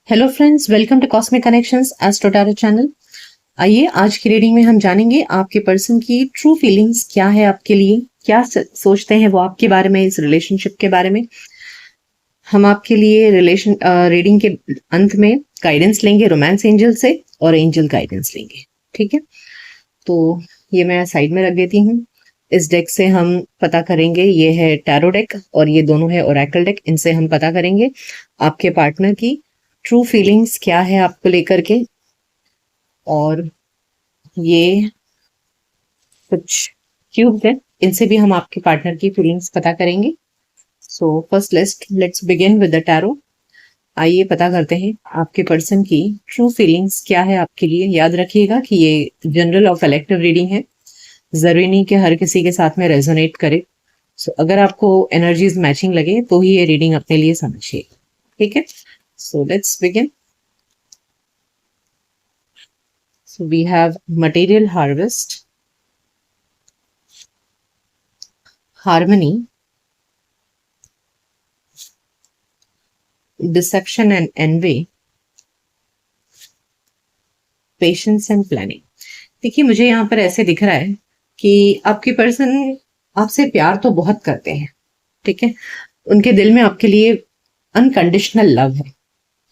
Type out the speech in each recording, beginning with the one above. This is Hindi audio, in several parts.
Hello friends, welcome to cosmic connections astro tarot channel. आइए आज की रीडिंग में हम जानेंगे आपके पर्सन की ट्रू फीलिंग्स क्या है आपके लिए, क्या सोचते हैं वो आपके बारे में, इस रिलेशनशिप के बारे में। हम आपके लिए रीडिंग के अंत में गाइडेंस लेंगे रोमांस एंजल से और एंजल गाइडेंस लेंगे। ठीक है, तो ये मैं साइड में रख देती हूँ। इस डेक से हम पता करेंगे, ये है टैरो डेक और ये दोनों है ओरेकल डेक। इनसे हम पता करेंगे आपके पार्टनर की ट्रू फीलिंग्स क्या है आपको लेकर के। और ये कुछ क्यूब है, इनसे भी हम आपके पार्टनर की फीलिंग्स पता करेंगे। So first let's begin with the tarot. आइए पता करते हैं आपके पर्सन की ट्रू फीलिंग्स क्या है आपके लिए। याद रखिएगा कि ये जनरल और कलेक्टिव रीडिंग है, जरूरी नहीं कि हर किसी के साथ में रेजोनेट करे। सो अगर आपको एनर्जीज मैचिंग लगे तो ही ये रीडिंग अपने लिए समझिए। ठीक है, so let's begin. So we have material harvest, harmony, deception and envy, patience and planning। देखिए, मुझे यहाँ पर ऐसे दिख रहा है कि आपके पर्सन आपसे प्यार तो बहुत करते हैं। ठीक है, उनके दिल में आपके लिए अनकंडीशनल लव है।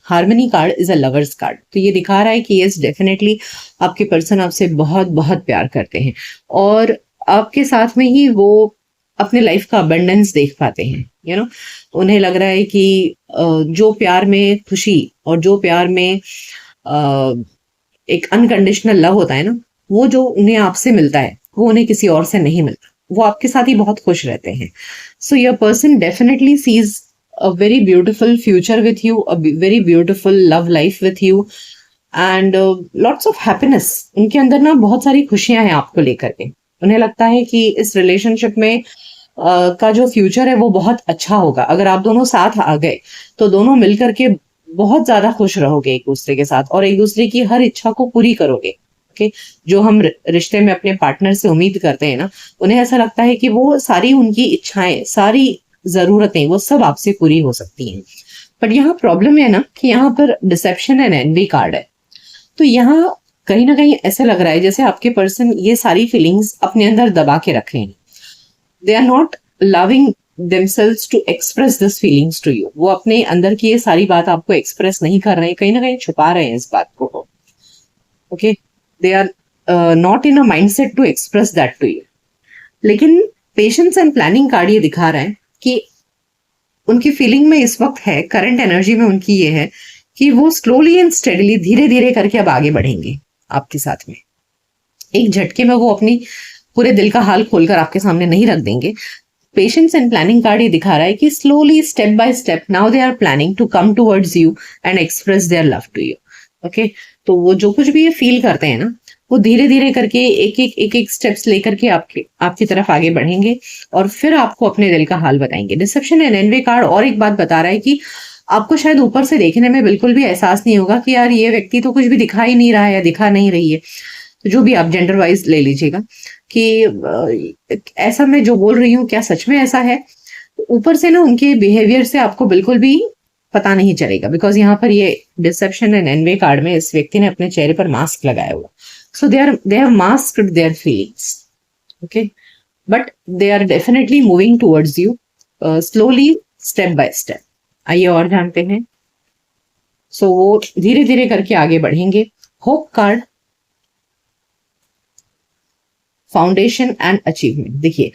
Harmony card is a lovers card, तो ये दिखा रहा है कि यस डेफिनेटली आपके पर्सन आपसे बहुत बहुत प्यार करते हैं और आपके साथ में ही वो अपने लाइफ का अबंडेंस देख पाते हैं। उन्हें लग रहा है कि जो प्यार में खुशी और जो प्यार में एक अनकंडीशनल लव होता है ना, वो जो उन्हें आपसे मिलता है वो उन्हें किसी और से नहीं मिलता। वो आपके साथ ही बहुत खुश रहते हैं। So your person definitely sees a very beautiful future with you, a very beautiful love life with you and lots of happiness। उनके अंदर ना बहुत सारी खुशियां हैं आपको लेकर के। उन्हें लगता है कि इस रिलेशनशिप में का जो फ्यूचर है वो बहुत अच्छा होगा। अगर आप दोनों साथ आ गए तो दोनों मिलकर के बहुत ज्यादा खुश रहोगे एक दूसरे के साथ और एक दूसरे की हर इच्छा को पूरी करोगे। ओके, जो हम रिश्ते में अपने पार्टनर से उम्मीद करते हैं ना, उन्हें ऐसा लगता है कि वो सारी उनकी इच्छाएं, सारी जरूरतें वो सब आपसे पूरी हो सकती हैं। बट यहाँ प्रॉब्लम है ना कि यहाँ पर डिसेप्शन एंड एनवी कार्ड है। तो यहाँ कहीं ना कहीं ऐसा लग रहा है जैसे आपके पर्सन ये सारी फीलिंग्स अपने अंदर दबा के रख रहे हैं। They are not loving themselves to express this feelings to you. वो अपने अंदर की ये सारी बात आपको एक्सप्रेस नहीं कर रहे हैं, कहीं ना कहीं छुपा रहे हैं इस बात को। Okay, they are not in a mindset to express that to you. लेकिन पेशेंस एंड प्लानिंग कार्ड ये दिखा रहा है कि उनकी फीलिंग में इस वक्त है, करंट एनर्जी में उनकी ये है कि वो स्लोली एंड स्टेडली, धीरे धीरे करके अब आगे बढ़ेंगे आपके साथ में। एक झटके में वो अपनी पूरे दिल का हाल खोलकर आपके सामने नहीं रख देंगे। पेशेंस एंड प्लानिंग कार्ड ये दिखा रहा है कि slowly, step by step, now they are planning to come towards you and express their love to you. Okay, तो वो जो कुछ भी ये फील करते हैं ना, वो धीरे धीरे करके एक एक स्टेप्स लेकर के आपकी तरफ आगे बढ़ेंगे और फिर आपको अपने दिल का हाल बताएंगे। डिसेप्शन एंड एनवी कार्ड और एक बात बता रहा है कि आपको शायद ऊपर से देखने में बिल्कुल भी एहसास नहीं होगा कि यार ये व्यक्ति तो कुछ भी दिखा ही नहीं रहा है या दिखा नहीं रही है। तो जो भी आप जेंडर वाइज ले लीजिएगा कि ऐसा मैं जो बोल रही हूँ क्या सच में ऐसा है। ऊपर से ना उनके बिहेवियर से आपको बिल्कुल भी पता नहीं चलेगा, बिकॉज यहाँ पर ये डिसेप्शन एंड एनवी कार्ड में इस व्यक्ति ने अपने चेहरे पर मास्क लगाया हुआ। So they have masked their feelings, okay, but they are definitely moving towards you, slowly, step by step। आइए और जानते हैं। So वो धीरे धीरे करके आगे बढ़ेंगे। Hope card, foundation and achievement. देखिए,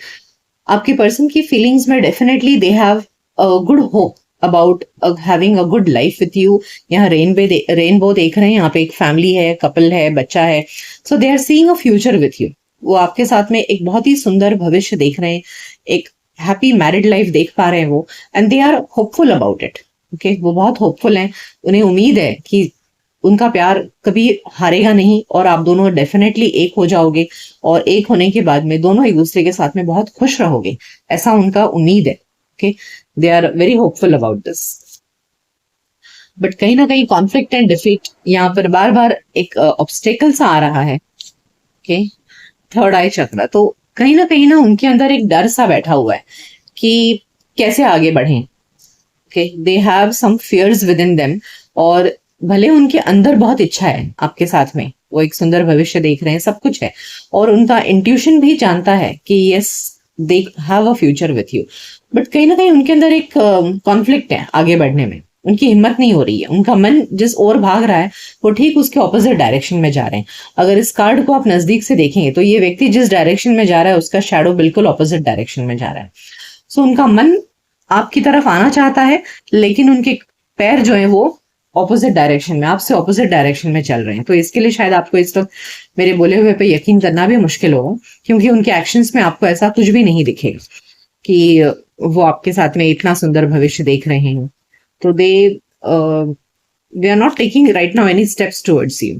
आपके पर्सन की फीलिंग्स में definitely they have a good hope about having a good life with you. यहाँ रेनबो देख रहे हैं, यहाँ पे एक फैमिली है, कपल है, बच्चा है। So they are seeing a future with you. वो आपके साथ में एक बहुत ही सुंदर भविष्य देख रहे हैं, एक हैप्पी मैरिड लाइफ देख पा रहे हैं वो, and they are hopeful about it. Okay, वो बहुत होपफुल हैं। उन्हें उम्मीद है कि उनका प्यार कभी हारेगा नहीं और आप दोनों डेफिनेटली एक हो जाओगे और एक होने के बाद में दोनों एक दूसरे के साथ में बहुत खुश रहोगे, ऐसा उनका उम्मीद है। Okay, they are very hopeful about this. But कहीं ना कहीं कॉन्फ्लिक्ट एंड डिफीट यहाँ पर बार बार एक ऑब्स्टेकल सा आ रहा है। ओके, थर्ड आई चक्र, तो कहीं ना उनके अंदर एक डर सा बैठा हुआ है कि कैसे आगे बढ़ें। Okay, they have some fears within them और भले उनके अंदर बहुत इच्छा है आपके साथ में, वो एक सुंदर भविष्य देख रहे हैं, सब कुछ है, और उनका इंट्यूशन भी जानता है कि yes they have a future with you, but कहीं ना कहीं उनके अंदर एक कॉन्फ्लिक्ट है आगे बढ़ने में। उनकी हिम्मत नहीं हो रही है, उनका मन जिस ओर भाग रहा है वो ठीक उसके ऑपोजिट डायरेक्शन में जा रहे हैं। अगर इस कार्ड को आप नजदीक से देखेंगे तो ये व्यक्ति जिस डायरेक्शन में जा रहा है उसका शैडो बिल्कुल ऑपोजिट डायरेक्शन में जा रहा है। सो उनका मन आपकी तरफ आना चाहता है, लेकिन उनके पैर जो है वो ऑपोजिट डायरेक्शन में, आपसे ऑपोजिट डायरेक्शन में चल रहे हैं। तो इसके लिए शायद आपको इस वक्त मेरे बोले हुए पे यकीन करना भी मुश्किल होगा, क्योंकि उनके एक्शंस में आपको ऐसा कुछ भी नहीं दिखेगा कि वो आपके साथ में इतना सुंदर भविष्य देख रहे हैं। तो they are not taking right now any steps towards you.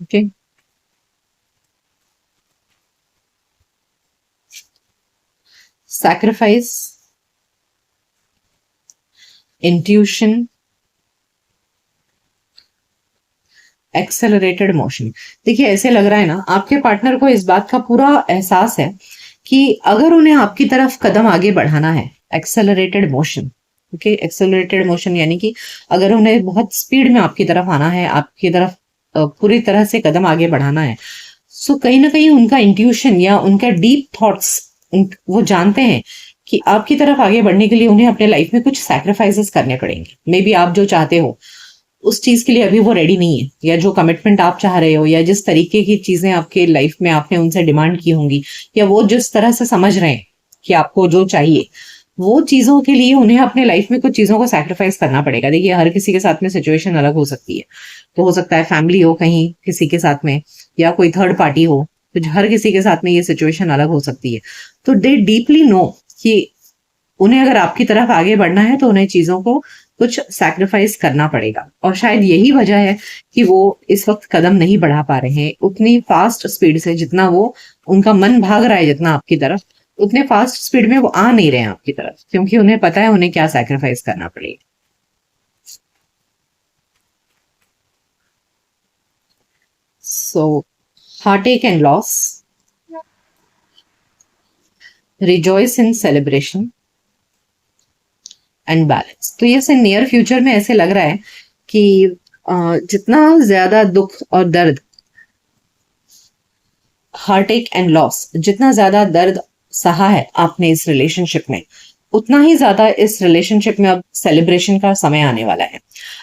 Okay, sacrifice, intuition, accelerated motion. देखिए ऐसे लग रहा है ना आपके पार्टनर को इस बात का पूरा एहसास है कि अगर उन्हें आपकी तरफ कदम आगे बढ़ाना है, accelerated motion. Okay, accelerated motion यानी कि अगर उन्हें बहुत स्पीड में आपकी तरफ आना है, आपकी तरफ पूरी तरह से कदम आगे बढ़ाना है, सो कहीं ना कहीं उनका इंट्यूशन या उनका डीप थॉट्स, वो जानते हैं कि आपकी तरफ आगे बढ़ने के लिए उन्हें अपने लाइफ में कुछ सैक्रिफाइसेस करने पड़ेंगे। मे बी आप जो चाहते हो उस चीज के लिए अभी वो रेडी नहीं है, या जो कमिटमेंट आप चाह रहे हो, या जिस तरीके की चीजें आपके लाइफ में आपने उनसे डिमांड की होंगी, या वो जिस तरह से समझ रहे हैं कि आपको जो चाहिए, वो चीजों के लिए उन्हें अपने लाइफ में कुछ चीजों को सैक्रिफाइस करना पड़ेगा। देखिए हर किसी के साथ में सिचुएशन अलग हो सकती है, तो हो सकता है फैमिली हो कहीं किसी के साथ में, या कोई थर्ड पार्टी हो, तो हर किसी के साथ में ये सिचुएशन अलग हो सकती है। तो दे डीपली नो कि उन्हें अगर आपकी तरफ आगे बढ़ना है तो उन्हें चीजों को कुछ सैक्रिफाइस करना पड़ेगा, और शायद यही वजह है कि वो इस वक्त कदम नहीं बढ़ा पा रहे हैं उतनी फास्ट स्पीड से, जितना वो, उनका मन भाग रहा है जितना आपकी तरफ, उतने फास्ट स्पीड में वो आ नहीं रहे हैं आपकी तरफ, क्योंकि उन्हें पता है उन्हें क्या सैक्रिफाइस करना पड़ेगा। सो heartache and loss, rejoice in celebration and balance. तो ये से नियर फ्यूचर में ऐसे लग रहा है कि जितना ज्यादा दुख और दर्द, हार्ट एक एंड लॉस, जितना ज्यादा दर्द सहा है आपने इस रिलेशनशिप में, उतना ही ज्यादा इस रिलेशनशिप में अब सेलिब्रेशन का समय आने वाला है।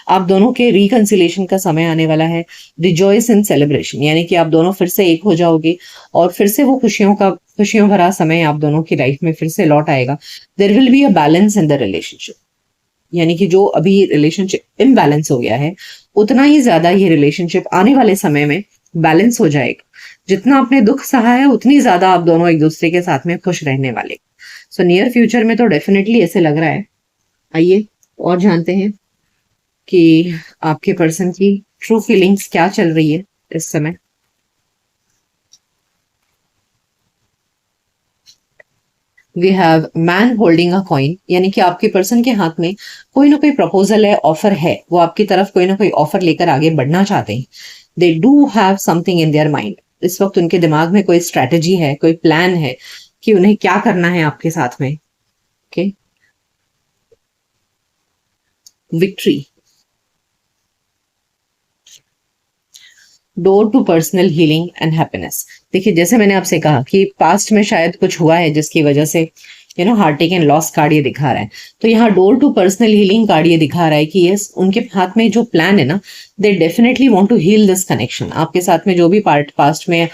आप दोनों के रिकंसिलेशन का समय आने वाला है, रिजॉइस इन सेलिब्रेशन, यानी कि आप दोनों फिर से एक हो जाओगे, और फिर से वो खुशियों भरा समय आप दोनों की लाइफ में फिर से लौट आएगा। There will be a balance in the relationship, यानी कि जो अभी रिलेशनशिप इम्बैलेंस हो गया है, उतना ही ज्यादा ये रिलेशनशिप आने वाले समय में बैलेंस हो जाएगा। जितना आपने दुख सहा है उतनी ज्यादा आप दोनों एक दूसरे के साथ में खुश रहने वाले। सो नियर फ्यूचर में तो डेफिनेटली ऐसे लग रहा है। आइए और जानते हैं कि आपके पर्सन की ट्रू फीलिंग्स क्या चल रही है इस समय। We have man holding a coin, यानी कि आपके पर्सन के हाथ में कोई ना कोई प्रपोजल है, ऑफर है, वो आपकी तरफ कोई ना कोई ऑफर लेकर आगे बढ़ना चाहते हैं। They do have something in their mind. इस वक्त उनके दिमाग में कोई स्ट्रैटेजी है, कोई प्लान है कि उन्हें क्या करना है आपके साथ में। Okay, victory, door to personal healing and happiness. देखिए जैसे मैंने आपसे कहा कि पास्ट में शायद कुछ हुआ है जिसकी वजह से हार्ट एंड लॉस कार्ड ये दिखा रहा है, तो यहाँ door to personal healing card ये दिखा रहा है कि यस उनके हाथ में जो प्लान है ना, they definitely want to heal this connection. आपके साथ में जो भी पास्ट में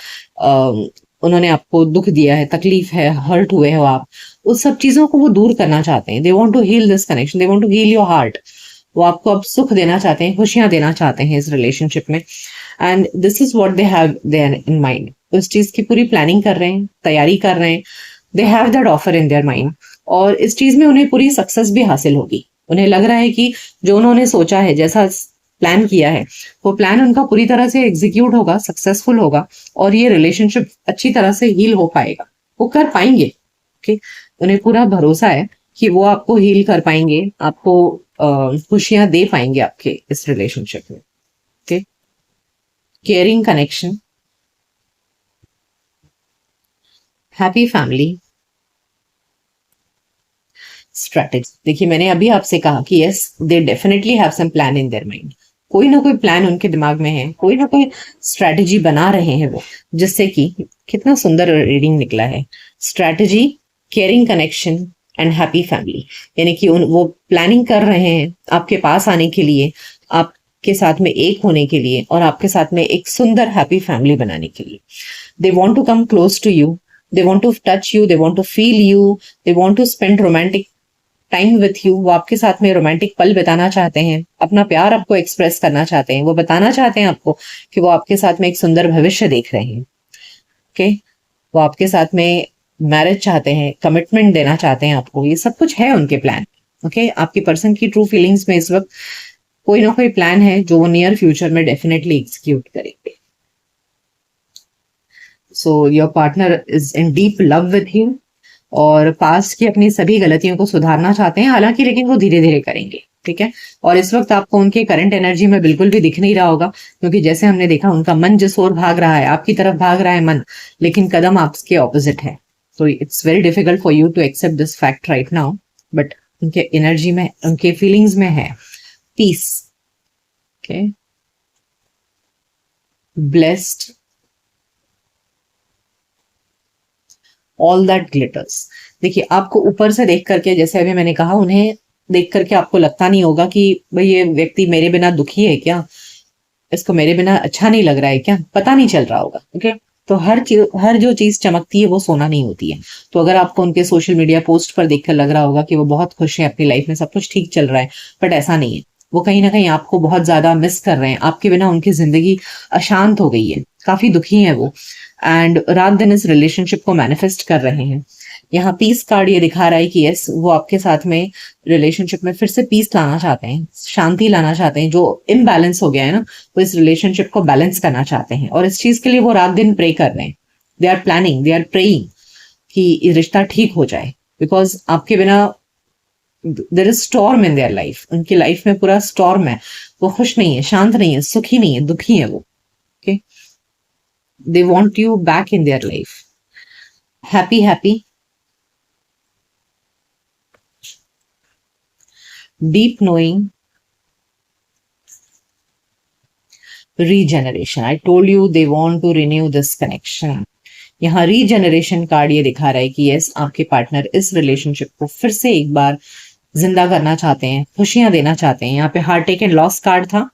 उन्होंने आपको दुख दिया है, तकलीफ है, हर्ट हुए हो आप, उस सब चीजों को वो दूर करना चाहते हैं। They want to heal this connection, they want to heal your heart. वो आपको अब सुख देना चाहते हैं, खुशियां देना चाहते हैं इस रिलेशनशिप में, and this is what they have their in mind. उस चीज की पूरी प्लानिंग कर रहे हैं, तैयारी कर रहे हैं। They have that offer in their mind, और इस चीज में उन्हें पूरी सक्सेस भी हासिल होगी। उन्हें लग रहा है कि जो उन्होंने सोचा है, जैसा प्लान किया है, वो प्लान उनका पूरी तरह से एग्जीक्यूट होगा, सक्सेसफुल होगा, और ये रिलेशनशिप अच्छी तरह से हील हो पाएगा, वो कर पाएंगे। ओके, उन्हें पूरा भरोसा है कि वो आपको हील कर पाएंगे, आपको खुशियां दे पाएंगे आपके इस रिलेशनशिप में। Okay, caring connection, happy family, strategy. देखिए मैंने अभी आपसे कहा कि yes they definitely have some plan in their mind. कोई ना कोई प्लान उनके दिमाग में है, कोई ना कोई स्ट्रैटेजी बना रहे हैं वो, जिससे कि कितना सुंदर रीडिंग निकला है, strategy, caring connection and happy family. यानी कि वो प्लानिंग कर रहे हैं आपके पास आने के लिए, आपके साथ में एक होने के लिए, और आपके साथ में एक सुंदर हैप्पी फैमिली बनाने के लिए। They want to come close to you, they want to touch you, they want to feel you, they want to spend romantic time with you. वो आपके साथ में रोमांटिक पल बिताना चाहते हैं, अपना प्यार आपको एक्सप्रेस करना चाहते हैं, वो बताना चाहते हैं आपको कि वो आपके साथ में एक सुंदर भविष्य देख रहे हैं। ओके, वो आपके साथ में मैरिज चाहते हैं, कमिटमेंट देना चाहते हैं आपको, ये सब कुछ है उनके प्लान। ओके, आपकी पर्सन की ट्रू फीलिंग्स में इस वक्त कोई ना कोई प्लान है जो वो नियर फ्यूचर में डेफिनेटली एग्जीक्यूट करेंगे। So your partner is in deep love with you, और पास्ट की अपनी सभी गलतियों को सुधारना चाहते हैं, हालांकि लेकिन वो धीरे धीरे करेंगे। ठीक है, और इस वक्त आपको उनके करंट एनर्जी में बिल्कुल भी दिख नहीं रहा होगा, क्योंकि जैसे हमने देखा उनका मन जिस ओर भाग रहा है, आपकी तरफ भाग रहा है मन, लेकिन कदम आपके ऑपोजिट है। तो it's very difficult for you to accept this fact right now, but उनके एनर्जी में, उनके फीलिंग्स में है peace. Okay, blessed, all that glitters. देखिए, आपको ऊपर से देख करके, जैसे अभी मैंने कहा, उन्हें देख करके आपको लगता नहीं होगा कि भाई ये व्यक्ति मेरे बिना दुखी है क्या, इसको मेरे बिना अच्छा नहीं लग रहा है क्या, पता नहीं चल रहा होगा। ओके, तो हर जो चीज चमकती है वो सोना नहीं होती है। तो अगर आपको उनके सोशल मीडिया पोस्ट पर देखकर लग रहा होगा कि वो बहुत खुश है अपनी लाइफ में, सब कुछ ठीक चल रहा है, बट ऐसा नहीं है। वो कहीं ना कहीं आपको बहुत ज्यादा मिस कर रहे हैं, आपके बिना उनकी जिंदगी अशांत हो गई है, काफी दुखी है वो, एंड रात दिन इस रिलेशनशिप को मैनिफेस्ट कर रहे हैं। यहाँ पीस कार्ड ये दिखा रहा है कि यस, वो आपके साथ में रिलेशनशिप में फिर से पीस लाना चाहते हैं, शांति लाना चाहते हैं। जो इम्बैलेंस हो गया है ना, वो इस रिलेशनशिप को बैलेंस करना चाहते हैं, और इस चीज के लिए वो रात दिन प्रे कर रहे हैं। They are planning, they are praying कि ये रिश्ता ठीक हो जाए, बिकॉज आपके बिना there is storm in their life. उनकी लाइफ में पूरा स्टॉर्म है, वो खुश नहीं है, शांत नहीं है, सुखी नहीं है, दुखी है वो। Okay, they want you back in their life, happy happy, deep knowing, regeneration. I told you they want to renew this connection. यहाँ रीजेनरेशन कार्ड ये दिखा रहा है कि यस, आपके पार्टनर इस रिलेशनशिप को फिर से एक बार जिंदा करना चाहते हैं, खुशियां देना चाहते हैं। यहाँ पे heart take and loss card था,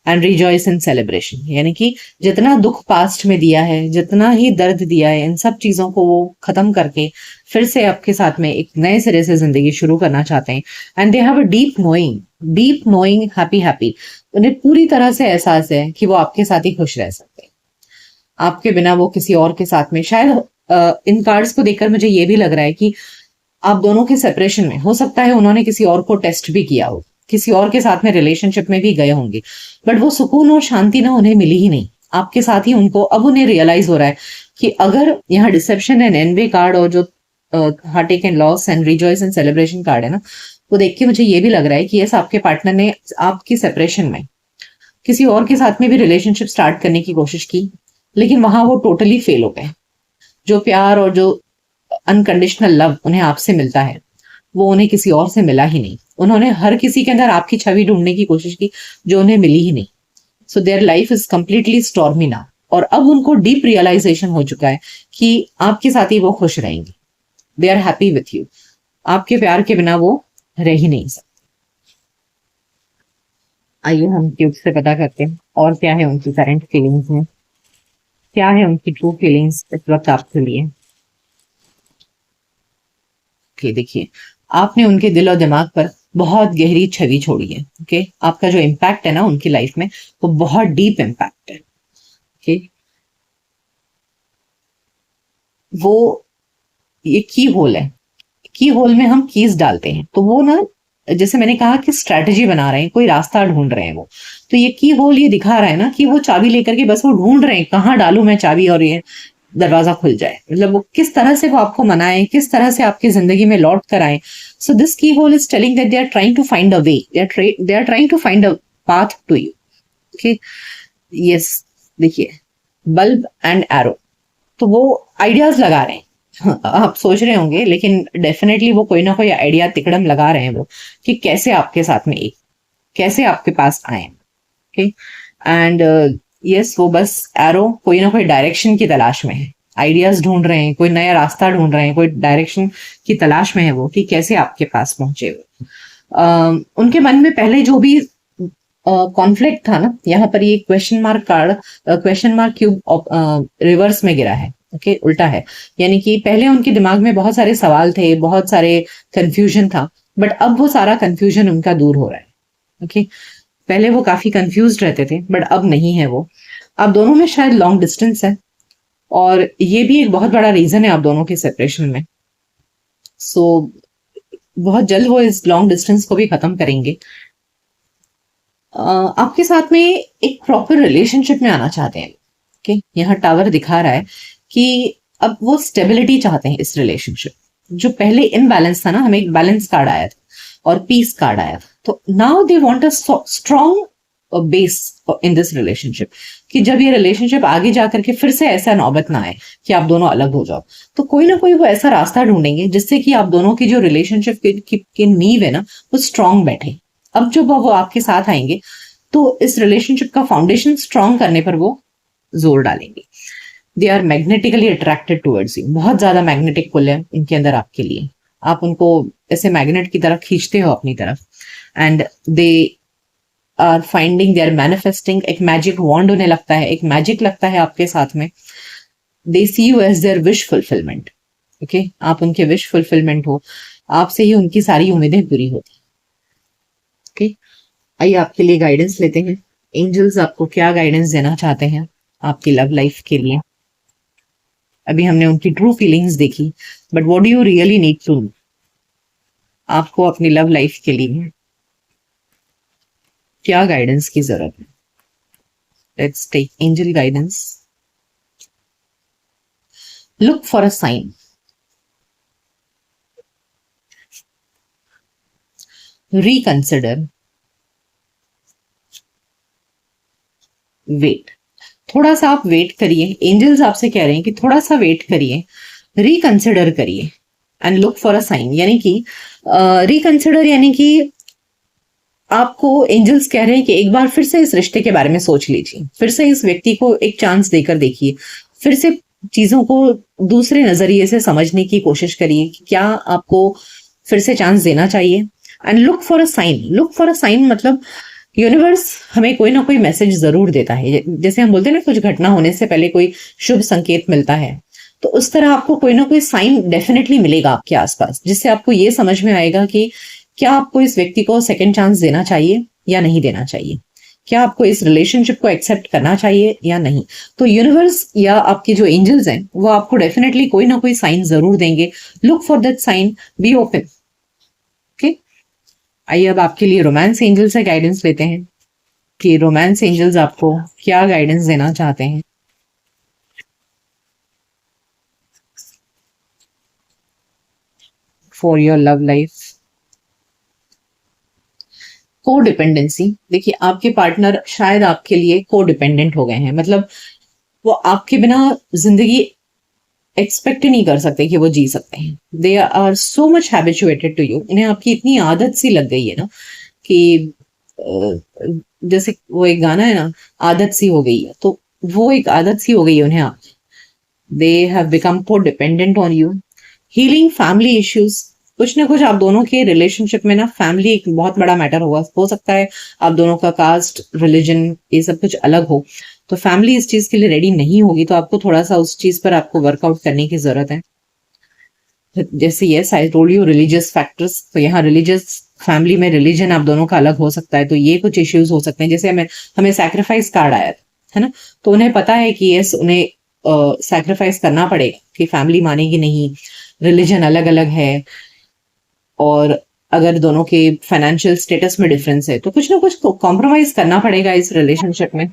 एंड रिजॉइस इन सेलिब्रेशन, यानी कि जितना दुख पास्ट में दिया है, जितना ही दर्द दिया है, इन सब चीजों को वो खत्म करके फिर से आपके साथ में एक नए सिरे से जिंदगी शुरू करना चाहते हैं। And they have a deep knowing happy happy. उन्हें पूरी तरह से एहसास है कि वो आपके साथ ही खुश रह सकते हैं, आपके बिना वो किसी और के साथ में। शायद इन कार्ड्स को देखकर मुझे ये भी लग रहा है कि आप दोनों के सेपरेशन में हो सकता है उन्होंने किसी और को टेस्ट भी किया हो, किसी और के साथ में रिलेशनशिप में भी गए होंगे, बट वो सुकून और शांति ना उन्हें मिली ही नहीं। आपके साथ ही उनको अब उन्हें रियलाइज हो रहा है कि अगर यहाँ डिसेप्शन एंड एनवे कार्ड और जो heart take and loss and rejoice and celebration card है ना, वो देख के मुझे ये भी लग रहा है कि यस, आपके पार्टनर ने आपकी सेपरेशन में किसी और के साथ में भी रिलेशनशिप स्टार्ट करने की कोशिश की, लेकिन वहां वो टोटली फेल हो गए। जो प्यार और जो अनकंडीशनल लव उन्हें आपसे मिलता है, वो उन्हें किसी और से मिला ही नहीं। उन्होंने हर किसी के अंदर आपकी छवि ढूंढने की कोशिश की, जो उन्हें मिली ही नहीं। So their life is completely stormy now, और अब उनको डीप रियलाइजेशन हो चुका है कि आपके साथ ही वो खुश रहेंगे। They are happy with you, आपके प्यार के बिना वो रह ही नहीं सकते। आइए हम ट्यूब से पता करते हैं और क्या है उनकी करंट फीलिंग्स में, क्या है उनकी ट्रू फीलिंग्स इस वक्त आपके लिए। ओके, देखिए, आपने उनके दिल और दिमाग पर बहुत गहरी छवि छोड़ी है। ओके, आपका जो इम्पैक्ट है ना उनकी लाइफ में, वो बहुत डीप इम्पैक्ट है। ओके, वो ये की होल है, की होल में हम कीज डालते हैं, तो वो ना, जैसे मैंने कहा कि स्ट्रैटेजी बना रहे हैं, कोई रास्ता ढूंढ रहे हैं वो। तो ये की होल ये दिखा रहा है ना कि वो चाबी लेकर के बस वो ढूंढ रहे हैं कहाँ डालूं मैं चाबी और ये दरवाजा खुल जाए। मतलब वो किस तरह से वो आपको मनाएं, किस तरह से आपकी जिंदगी में लौट कर आए। So this keyhole is telling that they are trying to find a way, they are trying to find a path to you. Okay, yes, देखिए, बल्ब एंड एरो, तो वो आइडियाज लगा रहे हैं। आप सोच रहे होंगे, लेकिन डेफिनेटली वो कोई ना कोई आइडिया तिकड़म लगा रहे हैं वो, कि कैसे आपके साथ में एक, कैसे आपके पास आए। ओके एंड यस, वो बस एरो कोई ना कोई डायरेक्शन की तलाश में है, आइडियाज ढूंढ रहे हैं, कोई नया रास्ता ढूंढ रहे हैं, कोई डायरेक्शन की तलाश में है वो कि कैसे आपके पास पहुंचे वो। उनके मन में पहले जो भी कॉन्फ्लिक्ट था ना, यहाँ पर ये question mark card, question mark cube reverse में गिरा है, ओके उल्टा है, यानी कि पहले उनके दिमाग में बहुत सारे सवाल थे, बहुत सारे कंफ्यूजन था, बट अब वो सारा कंफ्यूजन उनका दूर हो रहा है। ओके पहले वो काफी कंफ्यूज रहते थे बट अब नहीं है वो। अब दोनों में शायद लॉन्ग डिस्टेंस है और ये भी एक बहुत बड़ा रीजन है आप दोनों के सेपरेशन में। सो बहुत जल्द वो इस लॉन्ग डिस्टेंस को भी खत्म करेंगे। आपके साथ में एक प्रॉपर रिलेशनशिप में आना चाहते हैं। ओके यहाँ टावर दिखा रहा है कि अब वो स्टेबिलिटी चाहते हैं इस रिलेशनशिप। जो पहले इनबैलेंस था ना, हमें एक बैलेंस कार्ड आया था और पीस कार्ड आया था, तो now they want a strong base in this relationship, कि जब ये रिलेशनशिप आगे जाकर के फिर से ऐसा नौबत ना आए कि आप दोनों अलग हो जाओ, तो कोई ना कोई वो ऐसा रास्ता ढूंढेंगे जिससे कि आप दोनों की जो रिलेशनशिप की नींव है ना वो स्ट्रांग बैठे। अब जब वो आपके साथ आएंगे तो इस रिलेशनशिप का फाउंडेशन स्ट्रांग करने पर वो जोर डालेंगे। They are magnetically attracted towards you, बहुत ज्यादा मैग्नेटिक पुल है इनके अंदर आपके लिए, आप उनको ऐसे मैग्नेट की तरह खींचते हो अपनी तरफ। And they are finding, they are manifesting, एक मैजिक वॉन्ड उन्हें लगता है, एक मैजिक लगता है आपके साथ में। They see you as their wish fulfilment. Okay आप उनके विश फुलफिलमेंट हो, आपसे ही उनकी सारी उम्मीदें पूरी होती। ओके आइए आपके लिए गाइडेंस लेते हैं। एंजल्स आपको क्या गाइडेंस देना चाहते हैं आपकी लव लाइफ के लिए। अभी हमने उनकी ट्रू फीलिंग्स देखी, but what do you really need to know, आपको अपनी लव लाइफ के लिए क्या गाइडेंस की जरूरत है। Let's take angel guidance. Look for a sign, reconsider, wait. थोड़ा सा आप वेट करिए, एंजल्स आपसे कह रहे हैं कि थोड़ा सा वेट करिए, रिकंसिडर करिए and look for a sign. यानी कि रिकंसिडर यानी कि आपको एंजल्स कह रहे हैं कि एक बार फिर से इस रिश्ते के बारे में सोच लीजिए, फिर से इस व्यक्ति को एक चांस देकर देखिए, फिर से चीजों को दूसरे नजरिए से समझने की कोशिश करिए कि क्या आपको फिर से चांस देना चाहिए। And look for a sign, look for a sign मतलब यूनिवर्स हमें कोई ना कोई मैसेज जरूर देता है। जैसे हम बोलते हैं ना, कुछ घटना होने से पहले कोई शुभ संकेत मिलता है, तो उस तरह आपको कोई ना कोई साइन डेफिनेटली मिलेगा आपके आसपास, जिससे आपको ये समझ में आएगा कि क्या आपको इस व्यक्ति को सेकंड चांस देना चाहिए या नहीं देना चाहिए, क्या आपको इस रिलेशनशिप को एक्सेप्ट करना चाहिए या नहीं। तो यूनिवर्स या आपके जो एंजल्स हैं वो आपको डेफिनेटली कोई ना कोई साइन जरूर देंगे। Look for that sign, be open. Okay आइए अब आपके लिए रोमांस एंजल से गाइडेंस लेते हैं कि रोमांस एंजल्स आपको क्या गाइडेंस देना चाहते हैं फॉर योर लव लाइफ। को डिपेंडेंसी, देखिए आपके पार्टनर शायद आपके लिए को डिपेंडेंट हो गए हैं, मतलब वो आपके बिना जिंदगी एक्सपेक्ट नहीं कर सकते कि वो जी सकते हैं। They are so much habituated to you, उन्हें आपकी इतनी आदत सी लग गई है ना कि जैसे वो एक गाना है ना, आदत सी हो गई है, तो वो एक आदत सी हो गई है उन्हें आप। दे हैव बिकम को dependent on you. Healing family issues, कुछ ना कुछ आप दोनों के रिलेशनशिप में ना फैमिली एक बहुत बड़ा मैटर होगा, हो सकता है आप दोनों का कास्ट, रिलीजन, ये सब कुछ अलग हो, तो फैमिली इस चीज के लिए रेडी नहीं होगी, तो आपको थोड़ा सा उस चीज पर आपको वर्कआउट करने की जरूरत है। जैसे yes I told you religious factors, तो यहाँ रिलीजियस फैमिली में रिलीजन आप दोनों का अलग हो सकता है, तो ये कुछ इश्यूज हो सकते हैं। जैसे हमें सैक्रिफाइस कार्ड आया है ना, तो उन्हें पता है कि यस उन्हें सैक्रिफाइस करना पड़ेगा, कि फैमिली मानेगी नहीं, रिलीजन अलग अलग है, और अगर दोनों के फाइनेंशियल स्टेटस में डिफरेंस है तो कुछ ना कुछ कॉम्प्रोमाइज करना पड़ेगा इस रिलेशनशिप में।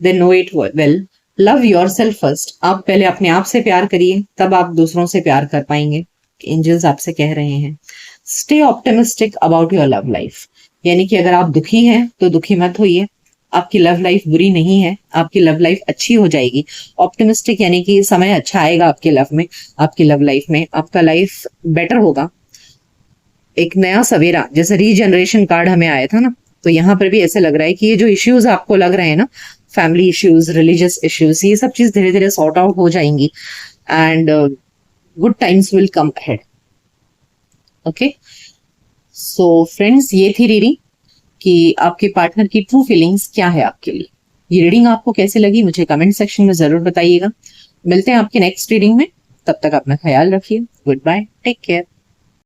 They know it well. Love your self first, आप पहले अपने आप से प्यार करिए, तब आप दूसरों से प्यार कर पाएंगे। एंजल्स आपसे कह रहे हैं stay optimistic about your love life, यानी कि अगर आप दुखी हैं तो दुखी मत होइए, आपकी लव लाइफ बुरी नहीं है, आपकी लव लाइफ अच्छी हो जाएगी। ऑप्टिमिस्टिक यानी कि समय अच्छा आएगा आपके लव में, आपकी लव लाइफ में आपका लाइफ बेटर होगा। एक नया सवेरा, जैसे रीजनरेशन कार्ड हमें आया था ना, तो यहाँ पर भी ऐसे लग रहा है कि ये जो इश्यूज आपको लग रहे हैं ना, फैमिली इश्यूज, रिलीजियस इश्यूज, ये सब चीज धीरे धीरे सॉर्ट आउट हो जाएंगी and good times will come ahead. Okay, so friends, ये थी रीडिंग कि आपके पार्टनर की ट्रू फीलिंग्स क्या है आपके लिए। ये रीडिंग आपको कैसे लगी मुझे कमेंट सेक्शन में जरूर बताइएगा। मिलते हैं आपके नेक्स्ट रीडिंग में, तब तक अपना ख्याल रखिए। Good bye, take care.